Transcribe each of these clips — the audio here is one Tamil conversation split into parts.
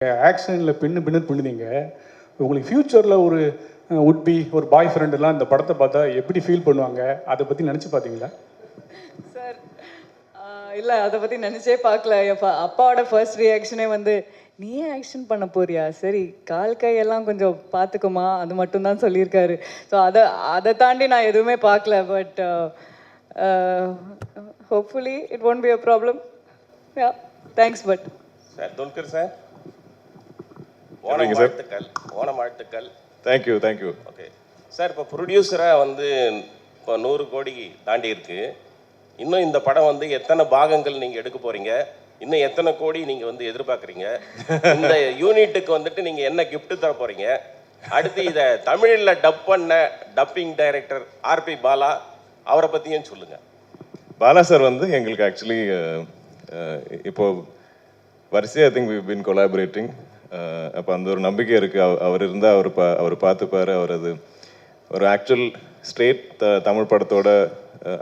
ஆக்ஷனில் பின்னு பின்னுதீங்க. உங்களுக்கு ஃப்யூச்சரில் ஒரு உட்பி ஒரு பாய் ஃப்ரெண்டெல்லாம் இந்த படத்தை பார்த்தா எப்படி ஃபீல் பண்ணுவாங்க, அதை பற்றி நினச்சி பார்த்தீங்களா? சார் இல்லை, அதை பற்றி நினச்சே பார்க்கல. அப்பாவோட ஃபர்ஸ்ட் ரியாக்ஷனே வந்து, நீயே ஆக்ஷன் பண்ண போறியா, சரி கால் கையெல்லாம் கொஞ்சம் பார்த்துக்குமா, அது மட்டும்தான் சொல்லியிருக்காரு. ஸோ அதை தாண்டி நான் எதுவுமே பார்க்கல. But hopefully it won't be a problem. Yeah, thanks. But sir Dulquer sir, Onam வாழ்த்துக்கள். தேங்க்யூ. ஓகே சார், இப்போ ப்ரொடியூசராக வந்து இப்போ 100 கோடி தாண்டி இருக்கு. இன்னும் இந்த படம் வந்து எத்தனை பாகங்கள் நீங்கள் எடுக்க போகிறீங்க, இன்னும் எத்தனை கோடி நீங்கள் வந்து எதிர்பார்க்குறீங்க, இந்த யூனிட்டுக்கு வந்துட்டு நீங்கள் என்ன கிஃப்ட் தர போகிறீங்க, அடுத்து இதை தமிழில் டப் பண்ண டப்பிங் டைரக்டர் ஆர்பி பாலா, அவரை பற்றியும் சொல்லுங்கள். பாலா சார் வந்து எங்களுக்கு ஆக்சுவலி இப்போ வரிசையாக I think we been collaborating. அப்போ அந்த ஒரு நம்பிக்கை இருக்குது. அவர் இருந்தால் அவர் பார்த்துப்பார். அவர் அது ஒரு ஆக்சுவல் ஸ்ட்ரெயிட் தமிழ் படத்தோட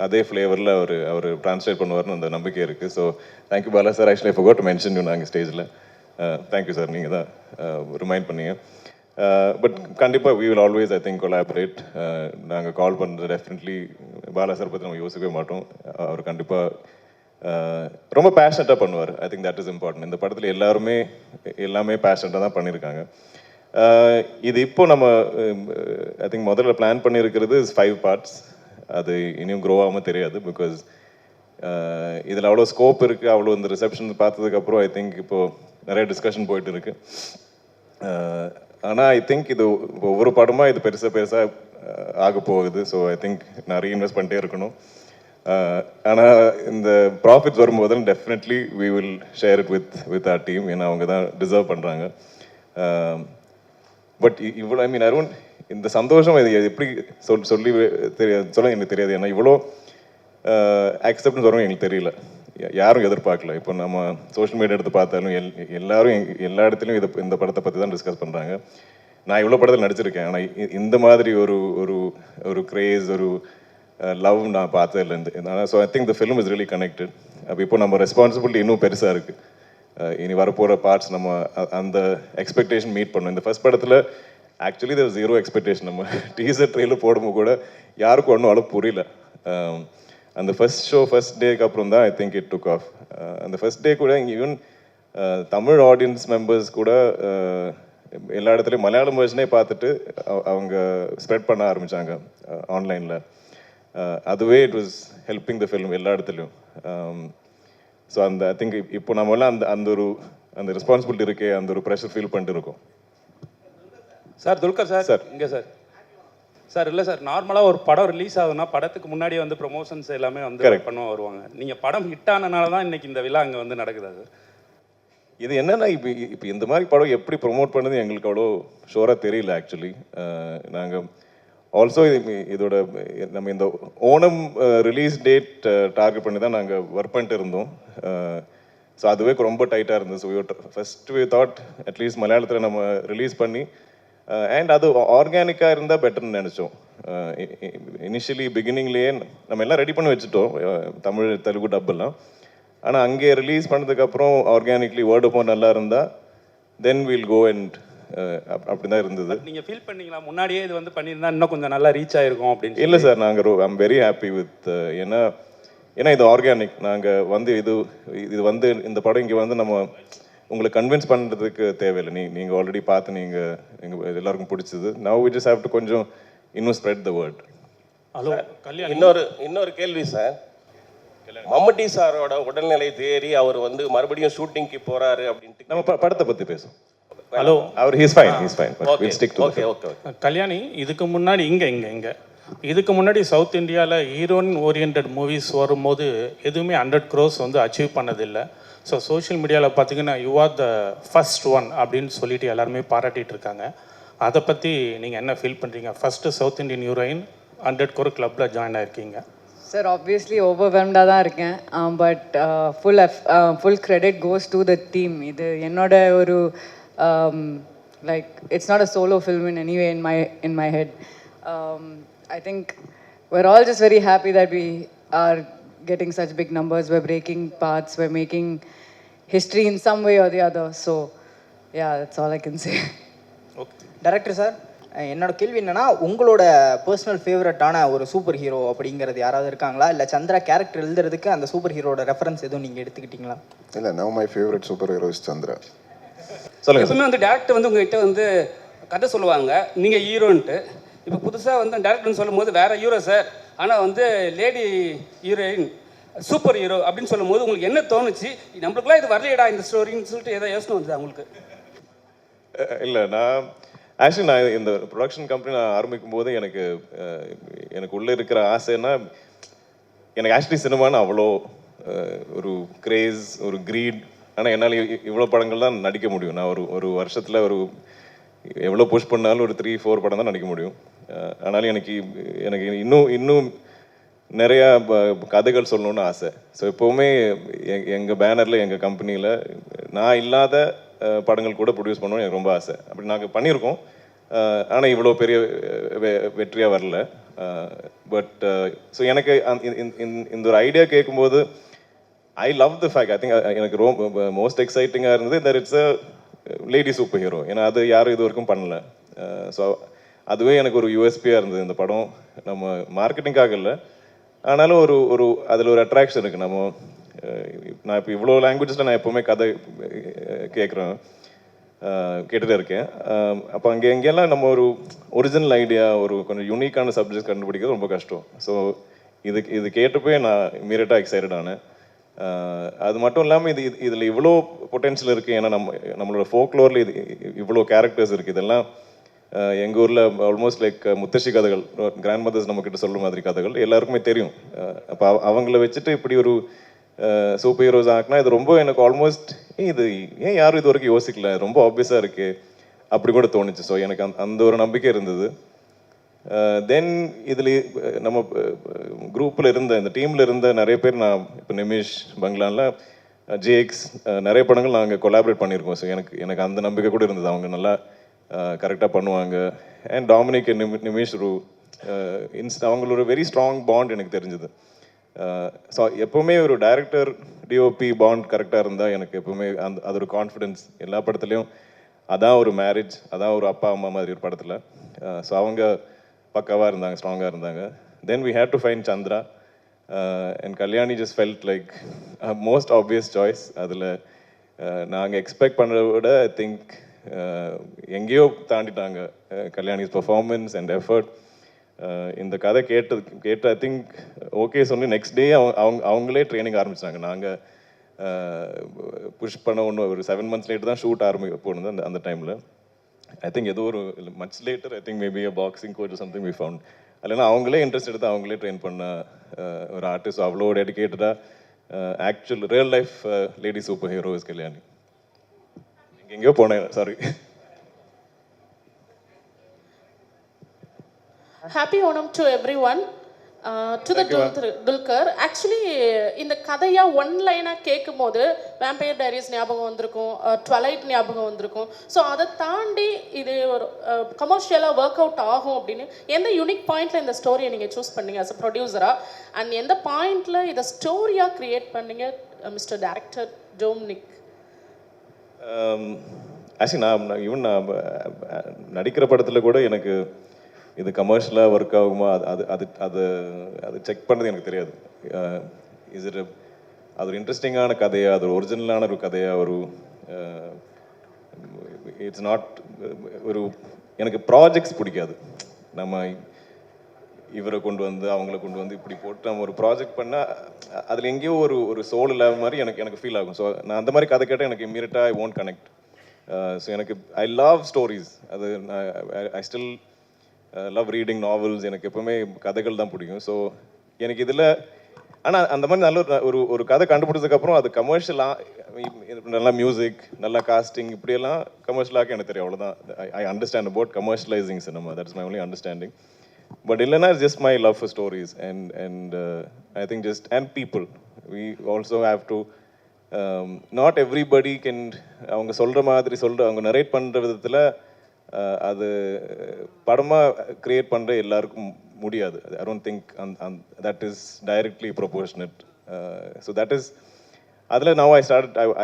அதே ஃப்ளேவரில் அவர் ட்ரான்ஸ்லேட் பண்ணுவார்னு அந்த நம்பிக்கை இருக்குது. So thank you Bala sir. Actually I forgot to mention you நாங்கள் ஸ்டேஜில். தேங்க்யூ சார், நீங்கள் தான் ரிமைண்ட் பண்ணீங்க. பட் கண்டிப்பாக we will always I think collaborate. நாங்கள் கால் பண்ணுறது டெஃபினெட்லி பாலா சார் பற்றி நம்ம யோசிக்கவே மாட்டோம். அவர் கண்டிப்பாக ரொம்ப பேஷனட்டாக பண்ணுவார். I think that is important. இந்த படத்தில் எல்லாமே பேஷனட்டாக தான் பண்ணியிருக்காங்க. இது இப்போ நம்ம ஐ திங்க் முதல்ல பிளான் பண்ணியிருக்கிறது 5 பார்ட்ஸ். அது இனியும் க்ரோ ஆகாமல் தெரியாது. பிகாஸ் இதில் அவ்வளோ ஸ்கோப் இருக்குது. அவ்வளோ இந்த ரிசப்ஷன் பார்த்ததுக்கப்புறம் ஐ திங்க் இப்போது நிறைய டிஸ்கஷன் போயிட்டு இருக்கு. ஆனால் ஐ திங்க் இது ஒவ்வொரு படமாக இது பெருசாக ஆக போகுது. ஸோ ஐ திங்க் நிறைய இன்வெஸ்ட் பண்ணிட்டே இருக்கணும். ஆனால் இந்த ப்ராஃபிட்ஸ் வரும்போது definitely we will share it with our team. ஏன்னா அவங்க தான் டிசர்வ் பண்ணுறாங்க. பட் இவ்வளோ ஐ மீன் அருண், இந்த சந்தோஷம் இது எப்படி சொல்ல எனக்கு தெரியாது. ஏன்னா இவ்வளோ அக்செப்டன்ஸ் வரும் எங்களுக்கு தெரியல. யாரும் எதிர்பார்க்கல. இப்போ நம்ம சோஷியல் மீடியா எடுத்து பார்த்தாலும் எல்லாரும் எல்லா இடத்துலையும் இந்த படத்தை பற்றி தான் டிஸ்கஸ் பண்ணுறாங்க. நான் இவ்வளோ படத்தில் நடிச்சிருக்கேன். ஆனால் இந்த மாதிரி ஒரு கிரேஸ், ஒரு லவ் நான் பார்த்ததுலேருந்து. So I think the film is really connected. அப்போ இப்போ நம்ம ரெஸ்பான்சிபிலிட்டி இன்னும் பெருசாக இருக்குது. இனி வரப்போகிற பார்ட்ஸ் நம்ம அந்த எக்ஸ்பெக்டேஷன் மீட் பண்ணோம். இந்த ஃபர்ஸ்ட் படத்தில் ஆக்சுவலி தேர் ஜீரோ எக்ஸ்பெக்டேஷன். நம்ம டீசர் ட்ரெயிலர் போடும்போது கூட யாருக்கும் ஒன்றும் அளவு புரியல. அந்த ஃபர்ஸ்ட் டேக்கு அப்புறம் தான் I think it took off. அந்த ஃபர்ஸ்ட் டே கூட ஈவன் தமிழ் ஆடியன்ஸ் மெம்பர்ஸ் கூட எல்லா இடத்துலையும் மலையாளம் வெர்ஷனே பார்த்துட்டு அவங்க ஸ்ப்ரெட் பண்ண ஆரம்பித்தாங்க ஆன்லைனில். அதுவே it was helping the film எல்லா இடத்துலையும். ஸோ அந்த ஐ திங்க் இப்போ நம்மளாம் அந்த ரெஸ்பான்சிபிலிட்டி இருக்கே, அந்த ஒரு ப்ரெஷர் ஃபீல் பண்ணிட்டு இருக்கோம். சார் துல்கர் சார் இங்கே சார் இல்லை சார், நார்மலாக ஒரு படம் ரிலீஸ் ஆகுதுன்னா படத்துக்கு முன்னாடியே வந்து ப்ரொமோஷன்ஸ் எல்லாமே வந்து பண்ணுவோம் வருவாங்க. நீங்கள் படம் ஹிட் ஆனனால தான் இன்னைக்கு இந்த விழா அங்கே வந்து நடக்குதா சார்? இது என்னன்னா இப்போ இந்த மாதிரி படம் எப்படி ப்ரொமோட் பண்ணது எங்களுக்கு அவ்வளோ ஷோராக தெரியல ஆக்சுவலி. நாங்கள் ஆல்சோ இதோட நம்ம இந்த ஓணம் ரிலீஸ் டேட் டார்கெட் பண்ணி தான் நாங்கள் ஒர்க் பண்ணிட்டு இருந்தோம். ஸோ அதுவே ரொம்ப டைட்டாக இருந்தது. So first we thought at least மலையாளத்தில் நம்ம ரிலீஸ் பண்ணி அண்ட் அது ஆர்கானிக்காக இருந்தால் பெட்டர்னு நினச்சோம். இனிஷியலி பிகினிங்லேயே நம்ம எல்லாம் ரெடி பண்ணி வச்சுட்டோம், தமிழ் தெலுங்கு டப்பெல்லாம். ஆனால் அங்கே ரிலீஸ் பண்ணதுக்கப்புறம் ஆர்கானிக்லி வேர்டு ஆஃப் நல்லா இருந்தால் தென் வில் கோ அண்ட் அப்படி தான் இருந்தது. நீங்கள் ஃபீல் பண்ணீங்களா முன்னாடியே இது வந்து பண்ணியிருந்தா இன்னும் கொஞ்சம் நல்லா ரீச் ஆகிருக்கும் அப்படின்னு? இல்லை சார், நாங்கள் ஐம் வெரி ஹாப்பி வித் ஏன்னா இது ஆர்கானிக். நாங்கள் வந்து இது வந்து இந்த படம் இங்கே வந்து நம்ம உங்களை கன்வின்ஸ் பண்ணுறதுக்கு தேவையில்லை. நீங்கள் ஆல்ரெடி பார்த்து எங்கள் எல்லாருக்கும் பிடிச்சது. Now we just have to கொஞ்சம் இன்னும் spread the word. Hello Kalyan, இன்னொரு கேள்வி சார். மம்முட்டி சாரோட உடல்நிலை தேறி அவர் வந்து மறுபடியும் ஷூட்டிங்க்கு போறாரு அப்படின்ட்டு நம்ம படத்தை பற்றி பேசுவோம். ஹலோ, அவர் he's fine. Will stick to okay. Kalyani, இதுக்கு முன்னாடி இதுக்கு முன்னாடி சவுத் இந்தியாவில் ஹீரோயின் ஓரியன்ட் மூவிஸ் வரும்போது எதுவுமே 100 crores வந்து அச்சீவ் பண்ணதில்லை. ஸோ சோஷியல் மீடியாவில் பார்த்தீங்கன்னா you are the first one அப்படின்னு சொல்லிட்டு எல்லாருமே பாராட்டிகிட்டு இருக்காங்க. அதை பற்றி நீங்கள் என்ன ஃபீல் பண்ணுறீங்க? First south Indian heroine 100 crore கிளப்பில் ஜாயின் ஆயிருக்கீங்க. சார் ஆப்வியஸ்லி ஓவர்வெல்ம்டாக தான் இருக்கேன். But full credit goes to the team. இது என்னோட ஒரு like it's not a solo film in any way in my head. I think we're all just very happy that we are getting such big numbers. We're breaking paths, we're making history in some way or the other. So Yeah, that's all I can say. Director sir, என்னோட கேள்வி என்னன்னா, உங்களோட பர்சனல் ஃபேவரட்டான ஒரு சூப்பர் ஹீரோ அப்படிங்கிறது யாராவது இருக்காங்களா? இல்லை சந்திரா கேரக்டர் எழுதுறதுக்கு அந்த சூப்பர் ஹீரோட ரெஃபரன்ஸ் எதுவும் நீங்கள் எடுத்துக்கிட்டீங்களா? இல்லை, now my favourite super hero is Chandra. சொல்லுங்கள். எப்பவுமே வந்து டேரக்டர் வந்து உங்ககிட்ட வந்து கதை சொல்லுவாங்க, நீங்கள் ஹீரோன்ட்டு. இப்போ புதுசாக வந்து டேரக்டர்னு சொல்லும்போது வேற ஹீரோ சார், ஆனால் வந்து லேடி ஹீரோயின் சூப்பர் ஹீரோ அப்படின்னு சொல்லும்போது உங்களுக்கு என்ன தோணுச்சு? நம்மளுக்குலாம் இது வரலையடா இந்த ஸ்டோரின்னு சொல்லிட்டு ஏதோ யோசனை வந்தது உங்களுக்கு? இல்லை, நான் இந்த ப்ரொடக்ஷன் கம்பெனி நான் ஆரம்பிக்கும் போது எனக்கு உள்ளே இருக்கிற ஆசைன்னா, எனக்கு ஆக்சுவலி சினிமான்னு அவ்வளோ ஒரு கிரேஸ், ஒரு க்ரீட். ஆனால் என்னால் இவ்வளோ படங்கள் தான் நடிக்க முடியும். நான் ஒரு வருஷத்தில் எவ்வளோ புஷ் பண்ணாலும் ஒரு 3-4 படம் தான் நடிக்க முடியும். ஆனாலும் எனக்கு இன்னும் நிறையா கதைகள் சொல்லணுன்னு ஆசை. ஸோ எப்போவுமே எங்கள் பேனரில், எங்கள் கம்பெனியில் நான் இல்லாத படங்கள் கூட ப்ரொடியூஸ் பண்ணணும்னு எனக்கு ரொம்ப ஆசை. அப்படி நாங்கள் பண்ணியிருக்கோம். ஆனால் இவ்வளோ பெரிய வெற்றியாக வரல. பட் ஸோ எனக்கு இந்த ஒரு ஐடியா கேட்கும்போது I love the fact. I think எனக்கு ரொம்ப மோஸ்ட் எக்ஸைட்டிங்காக இருந்தது that it's a lady super hero. ஏன்னா அது யாரும் இது வரைக்கும் பண்ணல. ஸோ அதுவே எனக்கு ஒரு யூஎஸ்பியாக இருந்தது. இந்த படம் நம்ம மார்க்கெட்டிங்காக இல்லை, ஆனாலும் அதில் ஒரு அட்ராக்ஷன் இருக்குது. நான் இப்போ இவ்வளோ லாங்குவேஜஸில் நான் எப்போவுமே கதை கேட்டுகிட்டே இருக்கேன். அப்போ எங்கெல்லாம் நம்ம ஒரு ஒரிஜினல் ஐடியா, கொஞ்சம் யூனிக்கான சப்ஜெக்ட் கண்டுபிடிக்கிறது ரொம்ப கஷ்டம். ஸோ இது கேட்டப்போ நான் இமீடியட்டாக எக்ஸைட்டட் ஆனேன். அது மட்டும் இல்லாமல் இதில் இவ்வளோ பொட்டென்ஷியல் இருக்குது. ஏன்னா நம்மளோட ஃபோக்லோரில் இவ்வளோ கேரக்டர்ஸ் இருக்குது. இதெல்லாம் எங்கள் ஊரில் ஆல்மோஸ்ட் லைக் முத்தശ്ശി கதைகள், கிராண்ட் மதர்ஸ் நம்மக்கிட்ட சொல்கிற மாதிரி கதைகள் எல்லாருக்குமே தெரியும். அப்போ அவங்கள வச்சுட்டு இப்படி ஒரு சூப்பர் ஹீரோஸ் ஆக்குனா இது ரொம்ப எனக்கு ஆல்மோஸ்ட் இது ஏன் யாரும் இது வரைக்கும் யோசிக்கல, ரொம்ப ஆப்வியஸாக இருக்குது அப்படி கூட தோணுச்சு. ஸோ எனக்கு அந்த ஒரு நம்பிக்கை இருந்தது. தென் இதில் நம்ம குரூப்பில் இந்த டீமில் இருந்த நிறைய பேர், நான் இப்போ நிமிஷ் பங்களானில் ஜேஎக்ஸ் நிறைய படங்கள் நாங்கள் கொலாபரேட் பண்ணியிருக்கோம். ஸோ எனக்கு அந்த நம்பிக்கை கூட இருந்தது, அவங்க நல்லா கரெக்டாக பண்ணுவாங்க. அண்ட் டாமினிக் நிமிஷ் அவங்களோட வெரி ஸ்ட்ராங் பாண்ட் எனக்கு தெரிஞ்சுது. ஸோ எப்போவுமே ஒரு டைரக்டர் டிஓபி பாண்ட் கரெக்டாக இருந்தால் எனக்கு எப்போவுமே அது ஒரு கான்ஃபிடென்ஸ். எல்லா படத்துலையும் அதான் ஒரு மேரேஜ், அதான் ஒரு அப்பா அம்மா மாதிரி ஒரு படத்தில். ஸோ அவங்க பக்காவாக இருந்தாங்க, ஸ்ட்ராங்காக இருந்தாங்க. Then we had to find Chandra and Kalyani just felt like most obvious choice. அதில் நாங்கள் எக்ஸ்பெக்ட் பண்ணுறத விட ஐ திங்க் எங்கேயோ தாண்டிட்டாங்க கல்யாணிஸ் பர்ஃபார்மன்ஸ் அண்ட் எஃபர்ட். இந்த கதை கேட்டு ஐ திங்க் ஓகே சொல்லி நெக்ஸ்ட் டே அவங்களே ட்ரைனிங் ஆரம்பிச்சிட்டாங்க. நாங்கள் புஷ் பண்ண ஒரு 7 months லேட்டு தான் ஷூட் போனது. அந்த டைமில் ஐ திங்க் ஏதோ ஒரு much later, I think maybe boxing coach something we found. இல்லைன்னா அவங்களே இன்ட்ரெஸ்ட் எடுத்து அவங்களே ட்ரெயின் பண்ண ஒரு ஆர்டிஸ்ட். அவ்வளோ டெடிக்கேட்டடாக actual real life lady super hero is Kalyani. எங்கேயோ போனேன், sorry. Happy Onam to everyone. To the Dulquer. Actually, இந்த கதையா ஒன் லைனாக கேட்கும் போது வேம்பயர் டைரிஸ் ஞாபகம் வந்திருக்கும், ட்வலைட் ஞாபகம் வந்திருக்கும். ஸோ அதை தாண்டி இது ஒரு கமர்ஷியலாக ஒர்க் அவுட் ஆகும் அப்படின்னு எந்த யூனிக் பாயிண்டில் இந்த ஸ்டோரியை நீங்கள் சூஸ் பண்ணீங்க அஸ் அ ப்ரொடியூசராக? அண்ட் எந்த பாயிண்டில் இதை ஸ்டோரியாக க்ரியேட் பண்ணீங்க மிஸ்டர் டைரக்டர் டொமினிக்? ஆக்சுவலி நான் நடிக்கிற படத்தில் கூட எனக்கு இது கமர்ஷியலாக ஒர்க் ஆகுமா அது செக் பண்ணது எனக்கு தெரியாது. அது ஒரு இன்ட்ரெஸ்டிங்கான கதையா, அது ஒரு ஒரிஜினலான ஒரு கதையா, இட்ஸ் நாட் எனக்கு ப்ராஜெக்ட்ஸ் பிடிக்காது. நம்ம இவரை கொண்டு வந்து அவங்கள கொண்டு வந்து இப்படி போட்டு நம்ம ஒரு ப்ராஜெக்ட் பண்ணால் அதில் எங்கேயோ ஒரு சோல் இல்லாத மாதிரி எனக்கு ஃபீல் ஆகும். ஸோ நான் அந்த மாதிரி கதை கேட்டால் எனக்கு இம்மீடியட்டாக ஐ ஓன்ட் கனெக்ட். ஸோ எனக்கு ஐ லவ் ஸ்டோரிஸ். அது I still love reading novels. எனக்கு எப்போவுமே கதைகள் தான் பிடிக்கும். ஸோ எனக்கு இதில் ஆனால் அந்த மாதிரி நல்ல ஒரு கதை கண்டுபிடிச்சதுக்கப்புறம் அது கமர்ஷியலாக நல்லா மியூசிக், நல்லா காஸ்டிங், இப்படியெல்லாம் கமர்ஷியலாக எனக்கு தெரியும். அவ்வளோதான். I understand about commercialising cinema. That's my only understanding. But இல்லைன்னா it's just my love for stories and I think just and people. We also have to not everybody can அவங்க சொல்கிற மாதிரி அவங்க நரேட் பண்ணுற விதத்தில் அது படமாக க்ரியேட் பண்ணுற எல்லாருக்கும் முடியாது. I don't think that is directly proportionate. So that is அதில் now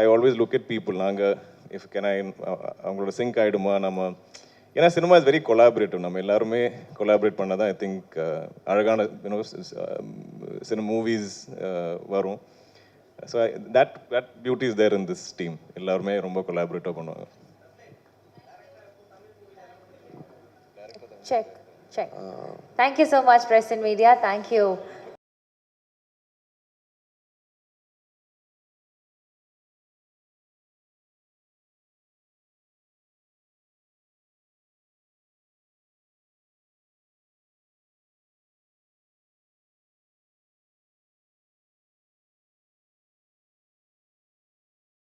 I always look at people. நாங்கள் இஃப் கேன் ஐ அவங்களோட சிங்க் ஆகிடுமா நம்ம, ஏன்னா சினிமா இஸ் வெரி கொலாபரேட்டிவ். நம்ம எல்லாருமே கொலாபரேட் பண்ண தான் ஐ திங்க் அழகான சினிமா மூவிஸ் வரும். So that beauty is there in this team. எல்லாருமே ரொம்ப கொலாபரேட்டிவாக பண்ணுவாங்க. Check. Thank you so much, Press and Media. Thank you.